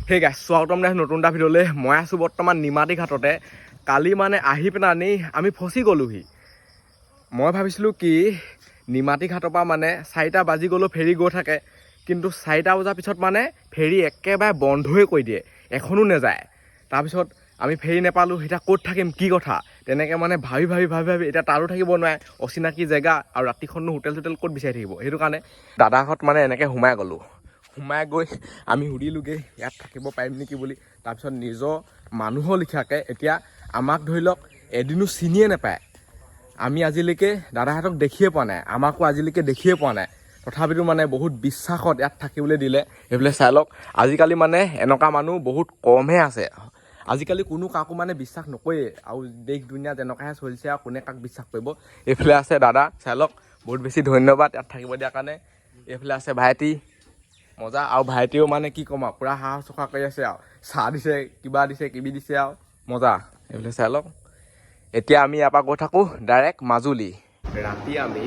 সেই গাইছ স্বাগতম নাই নতুন এটা ভিডিঅ'লৈ। মই আছোঁ বৰ্তমান নিমাতী ঘাটতে। কালি মানে আহি পেলাই আমি ফচি গ'লোহি। মই ভাবিছিলোঁ কি নিমাতী ঘাটৰ পৰা মানে 4টা বাজি গ'লেও ফেৰী গৈ থাকে, কিন্তু 4টা বজাৰ পিছত মানে ফেৰী একেবাৰে বন্ধই কৰি দিয়ে, এখনো নাযায়। তাৰপিছত আমি ফেৰী নাপালোঁ, এতিয়া ক'ত থাকিম কি কথা তেনেকৈ মানে ভাবি এতিয়া তাতো থাকিব নোৱাৰে, অচিনাকি জেগা আৰু ৰাতিখননো হোটেল ক'ত বিচাৰি থাকিব। সেইটো কাৰণে দাদাহঁত মানে এনেকৈ সোমাই গ'লোঁ। সোমাই গৈ আমি সুধিলোঁগৈ ইয়াত থাকিব পাৰিম নেকি বুলি। তাৰপিছত নিজৰ মানুহৰ লিখাকৈ এতিয়া আমাক ধৰি লওক এদিনো চিনিয়ে নাপায়। আমি আজিলৈকে দাদাহঁতক দেখিয়ে পোৱা নাই, আমাকো আজিলৈকে দেখিয়ে পোৱা নাই। তথাপিতো মানে বহুত বিশ্বাসত ইয়াত থাকিবলৈ দিলে। সেইফালে চাই লওক, আজিকালি মানে এনেকুৱা মানুহ বহুত কমহে আছে। আজিকালি কোনো কাকো মানে বিশ্বাস নকৰে, আৰু দেশ দুনীয়া যেনেকুৱাহে চলিছে আৰু কোনে কাক বিশ্বাস কৰিব। এইফালে আছে দাদা, চাই লওক, বহুত বেছি ধন্যবাদ ইয়াত থাকিব দিয়াৰ কাৰণে। এইফালে আছে ভাইটি, মজা। আৰু ভাইটিও মানে কি ক'ম আৰু পূৰা হাঁহ চফা কৰি আছে আৰু চাহ দিছে, কিবা দিছে কিবি দিছে আৰু মজা। এইফালে চাই লওক, এতিয়া আমি ইয়াৰ পৰা গৈ থাকোঁ ডাইৰেক্ট মাজুলী। ৰাতি আমি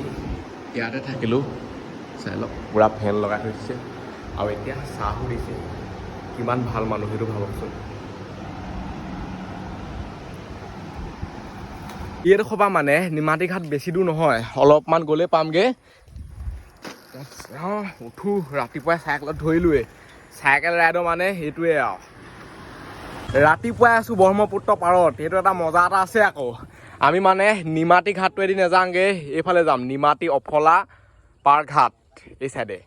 ইয়াতে থাকিলোঁ, চাই লওক পূৰা ফেন লগাই থৈছে আৰু এতিয়া চাহো দিছে। কিমান ভাল মানুহ সেইটো ভাবকচোন। এইডোখৰ পৰা মানে নিমাতী ঘাট বেছি দূৰ নহয়, অলপমান গ'লে পামগৈ। উঠো, ৰাতিপুৱাই চাইকেলত ধৰিলোৱে। চাইকেল ৰাইডৰ মানে সেইটোৱে আৰু ৰাতিপুৱাই আছোঁ ব্ৰহ্মপুত্ৰ পাৰত, সেইটো এটা মজা এটা আছে। আকৌ আমি মানে নিমাতী ঘাটটোৱেদি নাযাওঁগৈ, এইফালে যাম নিমাতী অফলা পাৰ ঘাট এই চাইডে।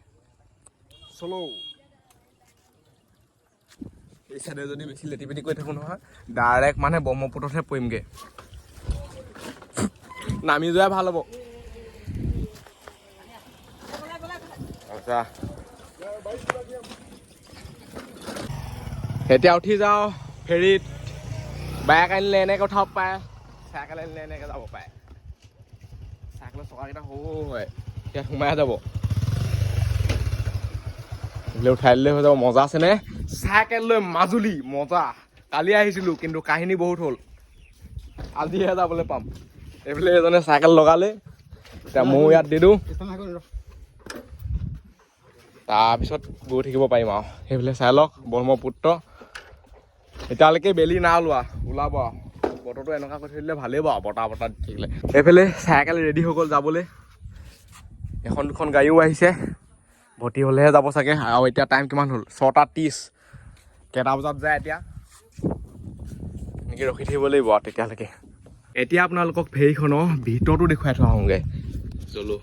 চলো এই চাইডে যদি বেছি লেটি পেটি কৰি থাকোঁ নহয়, ডাইৰেক্ট মানে ব্ৰহ্মপুত্ৰতহে পৰিমগৈ। নামি যোৱাই ভাল হ'ব। আচ্ছা, এতিয়া উঠি যাওঁ ফেৰীত। বাইক আনিলে এনেকৈ উঠাব পাৰে, চাইকেল আনিলে এনেকৈ যাব পাৰে। চাইকেলৰ চকাকেইটা সৰু হয়, ইয়াত সোমাই যাব, এইফালে উঠাই দিলে হৈ যাব। মজা আছেনে? চাইকেল লৈ মাজুলী মজা। কালি আহিছিলোঁ কিন্তু কাহিনী বহুত হ'ল, আজিহে যাবলৈ পাম। এইফালে এজনে চাইকেল লগালে, এতিয়া ময়ো ইয়াত দি দিওঁ, তাৰপিছত গৈ থাকিব পাৰিম আৰু। সেইফালে চাই লওক ব্ৰহ্মপুত্ৰ। এতিয়ালৈকে বেলি নাই ওলোৱা, ওলাব আৰু। বতৰটো এনেকুৱা কৰি থৈ দিলে ভালেই বাৰু, বতাহ দি থাকিলে। এইফালে চাইকেল ৰেডি হৈ গ'ল যাবলৈ। এখন দুখন গাড়ীও আহিছে, ভৰ্তি হ'লেহে যাব চাগে। আৰু এতিয়া টাইম কিমান হ'ল? 6:30। কেইটা বজাত যায় এতিয়া এনেকৈ ৰখি থাকিব লাগিব আৰু তেতিয়ালৈকে। এতিয়া আপোনালোকক ফেৰীখনৰ ভিতৰতো দেখুৱাই থোৱা আহোঁগৈ। চলো,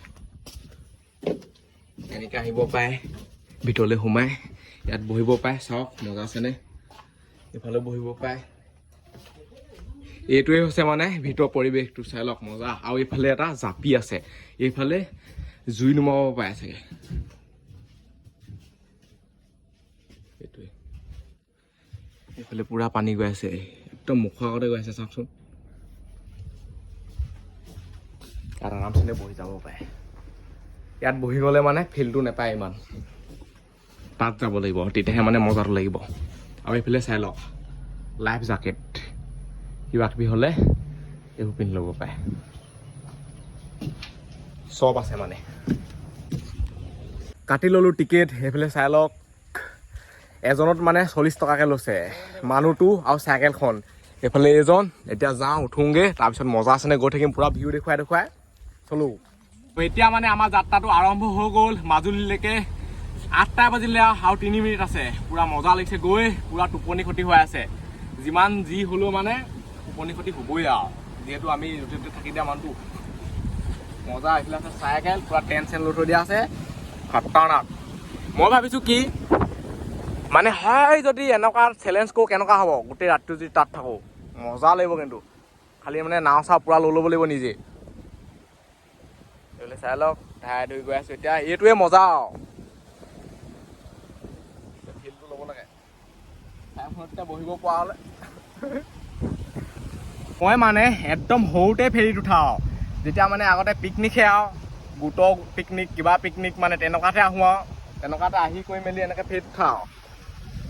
এনেকৈ আহিব পাৰে ভিতৰলৈ সোমাই, ইয়াত বহিব পাৰে। চাওক মজা আছেনে? এইফালে বহিব পাৰে। এইটোৱে হৈছে মানে ভিতৰ পৰিৱেশটো, চাই লওক মজা। আৰু এইফালে এটা জাপি আছে, এইফালে জুই নুমাব পাৰে চাগে। সেইটোৱে, এইফালে পূৰা পানী গৈ আছে, একদম মুখৰ আগতে গৈ আছে চাওকচোন। ইয়াত আৰামছে বহি যাব পাৰে। ইয়াত বহি গ'লে মানে ফিলটো নাপায় ইমান, তাত যাব লাগিব তেতিয়াহে মানে মজাটো লাগিব। আৰু এইফালে চাই লওক লাইফ জাকেট, কিবা কিবি হ'লে এইবোৰ পিন্ধি ল'ব পাৰে, চব আছে মানে। কাটি ল'লোঁ টিকেট। সেইফালে চাই লওক, এজনত মানে 40 টকাকৈ লৈছে, মানুহটো আৰু চাইকেলখন। এইফালে এজন। এতিয়া যাওঁ, উঠোংগৈ, তাৰপিছত মজা আছেনে গৈ থাকিম, পূৰা ভিউ দেখুৱাই চলো। এতিয়া মানে আমাৰ যাত্ৰাটো আৰম্ভ হৈ গ'ল মাজুলীলৈকে। 8টা বাজিলে আৰু 3 মিনিট আছে। পূৰা মজা লাগিছে গৈ, পূৰা টোপনি ক্ষতি হৈ আছে। যিমান যি হ'লেও মানে টোপনি ক্ষতি হ'বই আৰু, যিহেতু আমি য'তে থাকি দিয়া মানুহটো। মজা। এইফালে আছে চাইকেল, পূৰা টেন লৈ থৈ দিয়া আছে, খাটাৰনাক। মই ভাবিছোঁ কি মানে হয়, যদি এনেকুৱা চেলেঞ্জ কৰোঁ কেনেকুৱা হ'ব, গোটেই ৰাতিটো যদি তাত থাকোঁ মজা লাগিব। কিন্তু খালি মানে নাও চাও পূৰা লৈ ল'ব লাগিব নিজে। এইফালে চাই লওক, ধাৰাই ধৰি গৈ আছোঁ এতিয়া। এইটোৱে মজা আৰু ফিলটো ল'ব লাগে। টাইমখনত বহিব পৰা হ'লে মই মানে একদম সৰুতে ফেৰীত উঠাওঁ, যেতিয়া মানে আগতে পিকনিকহে আৰু গোটৰ পিকনিক, কিবা পিকনিক মানে তেনেকুৱাতে আহোঁ আৰু তেনেকুৱাতে আহি কৰি মেলি এনেকৈ ফেৰীত উঠাওঁ।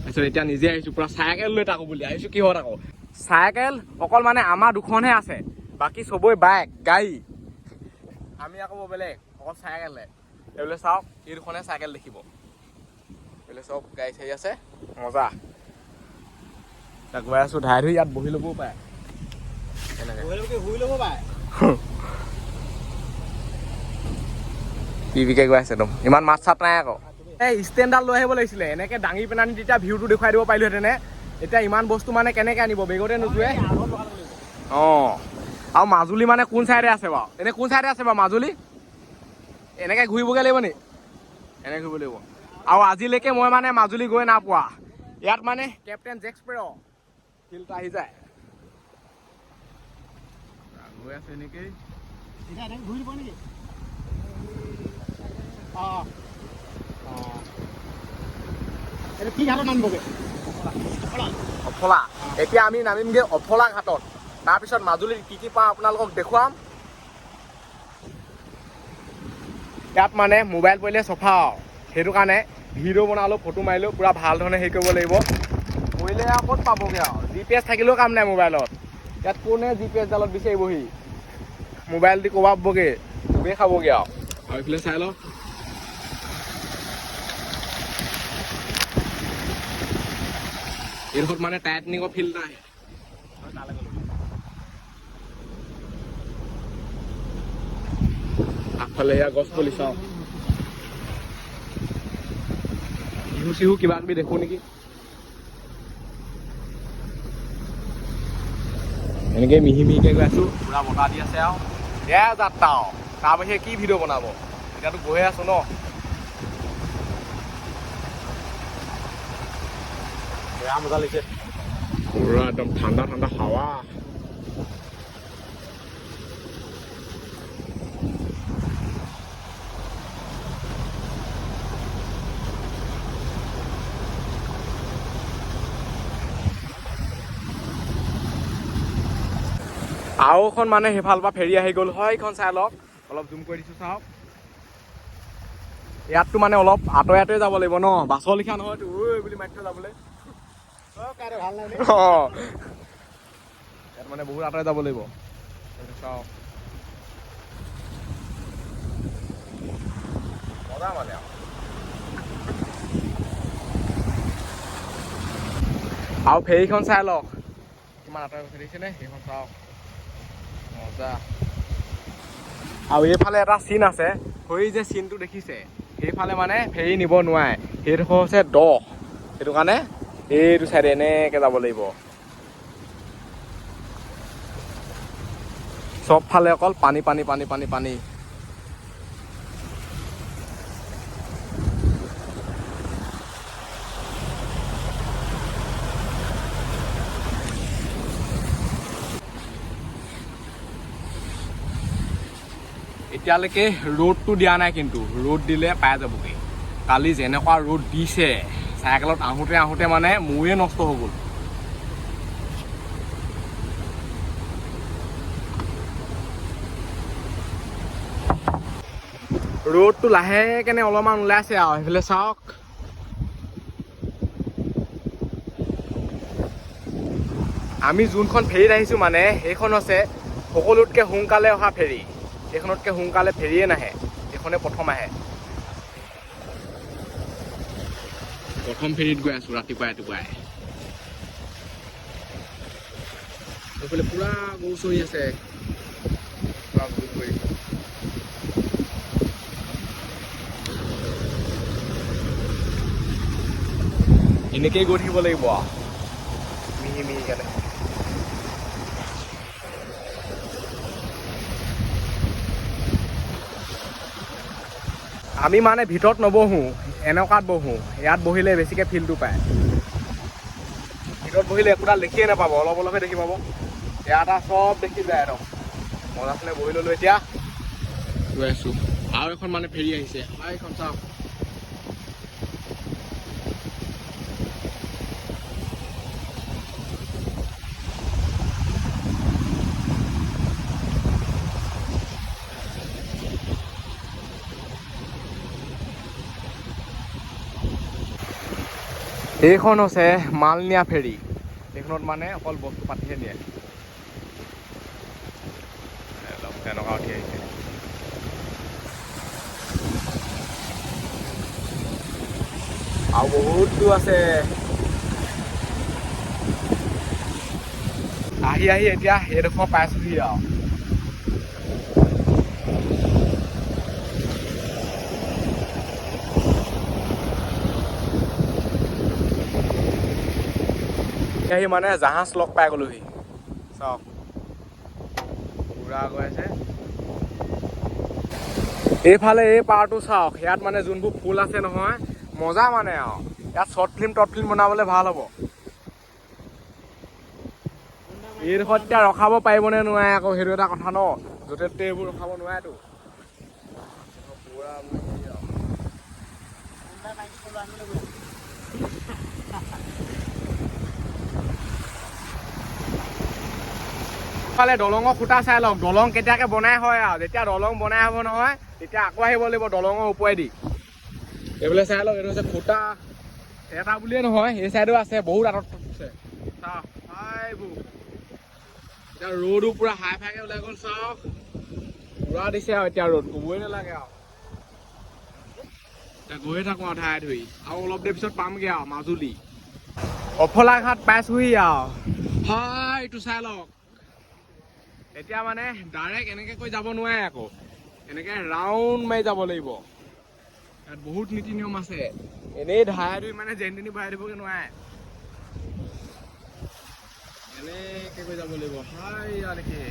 তাৰপিছত এতিয়া নিজে আহিছোঁ, পূৰা চাইকেল লৈ থাকোঁ বুলি আহিছোঁ। কিহত আকৌ চাইকেল অকল মানে আমাৰ দুখনহে আছে, বাকী চবৰে বাইক গাড়ী। আমি আকৌ বেলেগ, অকল চাইকেলহে। এইবোলে চাওক, এই দুখনে চাইকেল দেখিব, এইবোলে চব গাড়ী চাড়ী আছে, মজা। তাক গৈ আছোঁ ধাই ধুই ইয়াত বহি ল'বও পাৰে শুই ল'ব পাৰে পিভিকে গৈ আছে একদম ইমান মাছ চাত নাই আকৌ এই ষ্টেণ্ডডাল লৈ আহিব লাগিছিলে এনেকৈ দাঙি পেনানি তেতিয়া ভিউটো দেখুৱাই দিব পাৰিলোহেঁতেনে এতিয়া ইমান বস্তু মানে কেনেকৈ আনিব বেগতে নোযোৱে অঁ আৰু মাজুলী মানে কোন চাইডে আছে বাৰু এনেই কোন চাইডে আছে বাৰু মাজুলী এনেকৈ ঘূৰিবগৈ লাগিব নি এনেকৈ ঘূৰিব লাগিব আৰু আজিলৈকে মই মানে মাজুলী গৈ নাপোৱা ইয়াত মানে কেপ্টেইন জেক স্পেৰ' ফিল্ডটো আহি যায় গৈ আছে এনেকেই ঘূৰি দিব নেকি অঁ অঁ এইটো কি ঘাটত নামিবগৈ অফলা এতিয়া আমি নামিমগৈ অফলা ঘাটত তাৰপিছত মাজুলীত কি পাওঁ আপোনালোকক দেখুৱাম ইয়াত মানে মোবাইল পৰিলে চফা সেইটো কাৰণে ভিডিঅ' বনালোঁ ফটো মাৰিলোঁ পূৰা ভাল ধৰণে হেৰি কৰিব লাগিব পৰিলে আৰু ক'ত পাবগৈ আৰু GPS থাকিলেও কাম নাই মোবাইলত ইয়াত কোনে GPS ডালত বিচাৰিবহি মোবাইল দি ক'ৰবাত পাবগৈ চবেই খাবগৈ আৰু এইফালে চাই লওক এইডোখৰত মানে টাইটনিঙৰ ফিল্ড নাই আগফালে সেয়া গছ পুলি চাওঁ বিহু চিহু কিবা কিবি দেখো নেকি এনেকৈ মিহি মিহিকৈ গৈ আছোঁ পূৰা বতাহ দি আছে আৰু এয়া যাত্ৰা আৰু তাৰ বাহিৰে কি ভিডিঅ' বনাব এতিয়াতো গৈয়ে আছোঁ ন বেয়া মজা লাগিছে পূৰা একদম ঠাণ্ডা ঠাণ্ডা হাৱা আৰু এখন মানে সেইফালৰ পৰা ফেৰি আহি গ'ল হয় এইখন চাই লওক অলপ জুম কৰি দিছোঁ চাওক ইয়াততো মানে অলপ আঁতৰে যাব লাগিব ন বাছৰ লিখা নহয়তো ঐ বুলি মাতি থৈ যাবলৈ ভাল লাগে অঁ ইয়াত মানে বহুত আঁতৰে যাব লাগিব চাওক মজা মানে আৰু ফেৰীখন চাই লওক কিমান আঁতৰে গৈছে দেখিছেনে সেইখন চাওক মজা আৰু এইফালে এটা চিন আছে সেই যে চিনটো দেখিছে সেইফালে মানে ফেৰী নিব নোৱাৰে সেইডোখৰ হৈছে দ সেইটো কাৰণে এইটো চাইডে এনেকৈ যাব লাগিব চবফালে অকল পানী পানী পানী পানী পানী এতিয়ালৈকে ৰ'দটো দিয়া নাই কিন্তু ৰ'দ দিলে পাই যাবগৈ কালি যেনেকুৱা ৰ'দ দিছে চাইকেলত আহোঁতে আহোঁতে মানে মূৰে নষ্ট হৈ গ'ল ৰ'দটো লাহেকেনে অলপমান ওলাইছে আৰু সেইফালে চাওক আমি যোনখন ফেৰীত আহিছোঁ মানে সেইখন হৈছে সকলোতকৈ সোনকালে অহা ফেৰী এইখনতকৈ সোনকালে ফেৰিয়ে নাহে এইখনে প্ৰথম আহে প্ৰথম ফেৰীত গৈ আছোঁ ৰাতিপুৱাই এইফালে পূৰা গৰু চৰি আছে এনেকেই গৈ থাকিব লাগিব আৰু মিহি মিহিকৈ আমি মানে ভিতৰত নবহোঁ এনেকুৱাত বহোঁ ইয়াত বহিলে বেছিকৈ ফিলটো পায় ভিতৰত বহিলে একোডাল দেখিয়ে নাপাব অলপ অলপহে দেখি পাব ইয়াত চব দেখি যায় একদম মজাখনে বহি ল'লোঁ এতিয়া গৈ আছোঁ আৰু এখন মানে ফেৰী আহিছে এইখন চাওক এইখন হৈছে মালনিয়া ফেৰী এইখনত মানে অকল বস্তু পাতিহে নিয়ে তেনেকুৱা উঠি আহিছে আৰু বহুত দূৰ আছে আহি এতিয়া এইডোখৰ পাইছোহি আৰু আহি মানে জাহাজ লগ পাই গ'লোহি চাওক পুৰা গৈ আছে এইফালে এই পাৰটো চাওক ইয়াত মানে যোনবোৰ ফুল আছে নহয় মজা মানে আৰু ইয়াত শ্বৰ্ট ফিল্ম বনাবলৈ ভাল হ'ব এইডোখৰত এতিয়া ৰখাব পাৰিবনে নোৱাৰে আকৌ সেইটো এটা কথা ন য'তে ত'তে এইবোৰ ৰখাব নোৱাৰেতো পুৰা ফালে দলঙৰ খুঁটা চাই লওক দলং কেতিয়াকে বনাই হয় আৰু যেতিয়া দলং বনাই হ'ব নহয় তেতিয়া আকৌ আহিব লাগিব দলঙৰ ওপৰেদি এইফালে চাই লওক এইটো হৈছে খুঁটা এটা বুলিয়ে নহয় এই চাইডো আছে বহুত আঁতৰত আছে এতিয়া ৰ'দো পুৰা হাই ফাইকে ওলাই গ'ল চাওক পুৰা দিছে আৰু এতিয়া ৰ'দ ক'বই নালাগে আৰু এতিয়া গৈয়ে থাকোঁ আৰু ঠাই ধৰি আৰু অলপ দেৰি পিছত পামগৈ আৰু মাজুলী অফলা ঘাট পাইছোহি আৰু হয় এইটো চাই লওক এতিয়া মানে ডাইৰেক্ট এনেকৈ কৈ যাব নোৱাৰে আকৌ এনেকৈ ৰাউণ্ড মাৰি যাব লাগিব ইয়াত বহুত নীতি নিয়ম আছে এনেই ধাৰাই ধুই মানে যেন তেনি ভৰাই দিবগৈ নোৱাৰে এনেকৈ কৈ যাব লাগিব হয় এনেকৈ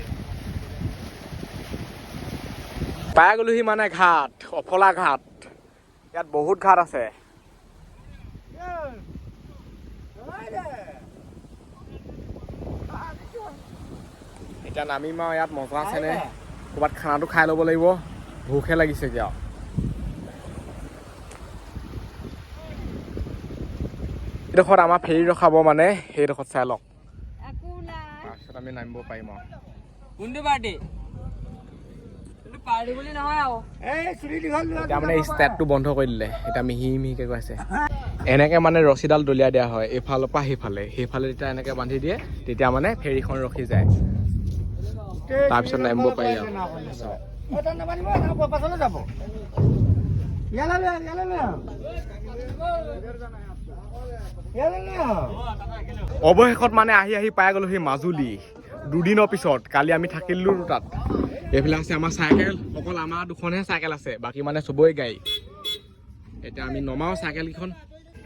পাই গ'লোহি মানে ঘাট অফলা ঘাট ইয়াত বহুত ঘাট আছে এতিয়া নামিম আৰু ইয়াত মজা আছেনে ক'ৰবাত খানাটো খাই ল'ব লাগিব ভোকহে লাগিছেগৈ আৰু এইডোখৰত আমাৰ ফেৰী ৰখাব মানে সেইডোখৰত চাই লওক তাৰপিছত আমি নামিব পাৰিম আৰু কোনটো পাৰ্টি পাৰ্টি বুলি নহয় আৰু এতিয়া মানে ষ্টাৰ্টটো বন্ধ কৰি দিলে এতিয়া মিহিকৈ কৈ আছে এনেকৈ মানে ৰছীডাল দলিয়াই দিয়া হয় এইফালৰ পৰা সেইফালে তেতিয়া এনেকৈ বান্ধি দিয়ে তেতিয়া মানে ফেৰীখন ৰখি যায় তাৰপিছত নামিব পাৰি আৰু অৱশেষত মানে আহি পাই গ'লো সেই মাজুলী দুদিনৰ পিছত কালি আমি থাকিলোঁ তাত এইফালে আছে আমাৰ চাইকেল অকল আমাৰ দুখনহে চাইকেল আছে বাকী মানে চবৰে গাড়ী এতিয়া আমি নমাওঁ চাইকেলকেইখন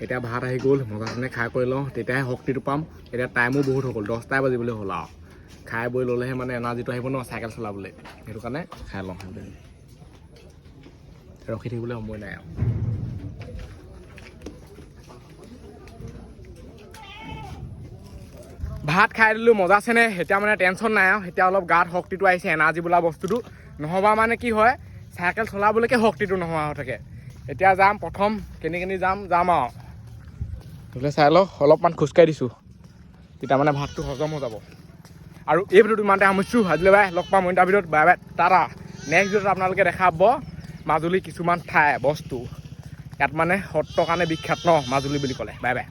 এতিয়া ভাত আহি গ'ল মজাখনে খাই কৰি লওঁ তেতিয়াহে শক্তিটো পাম এতিয়া টাইমো বহুত হৈ গ'ল 10টাই বাজিবলৈ হ'ল আৰু খাই বৈ ল'লেহে মানে এনাৰ্জিটো আহিব ন চাইকেল চলাবলৈ সেইটো কাৰণে খাই লওঁ ৰখি থাকিবলৈ সময় নাই আৰু ভাত খাই দিলোঁ মজা আছেনে এতিয়া মানে টেনশ্যন নাই আৰু এতিয়া অলপ গাত শক্তিটো আহিছে এনাৰ্জি বোলা বস্তুটো নহ'বা মানে কি হয় চাইকেল চলাবলৈকে শক্তিটো নোহোৱা হৈ থাকে এতিয়া যাম প্ৰথম কেনি যাম আৰু সেইফালে চাই লওক অলপমান খোজকাঢ়ি দিছোঁ তেতিয়া মানে ভাতটো হজম হৈ যাব আৰু এই ভিডিঅ'টো ইমানতে সামৰিছোঁ আজিলৈ বাই লগ পাম অন্য ভিডিঅ'ত বাই টাটা নেক্সট ভিডিঅ'ত আপোনালোকে দেখাব মাজুলী কিছুমান ঠাই বস্তু ইয়াত মানে সত্ৰৰ কাৰণে বিখ্যাত ন মাজুলী বুলি ক'লে বাই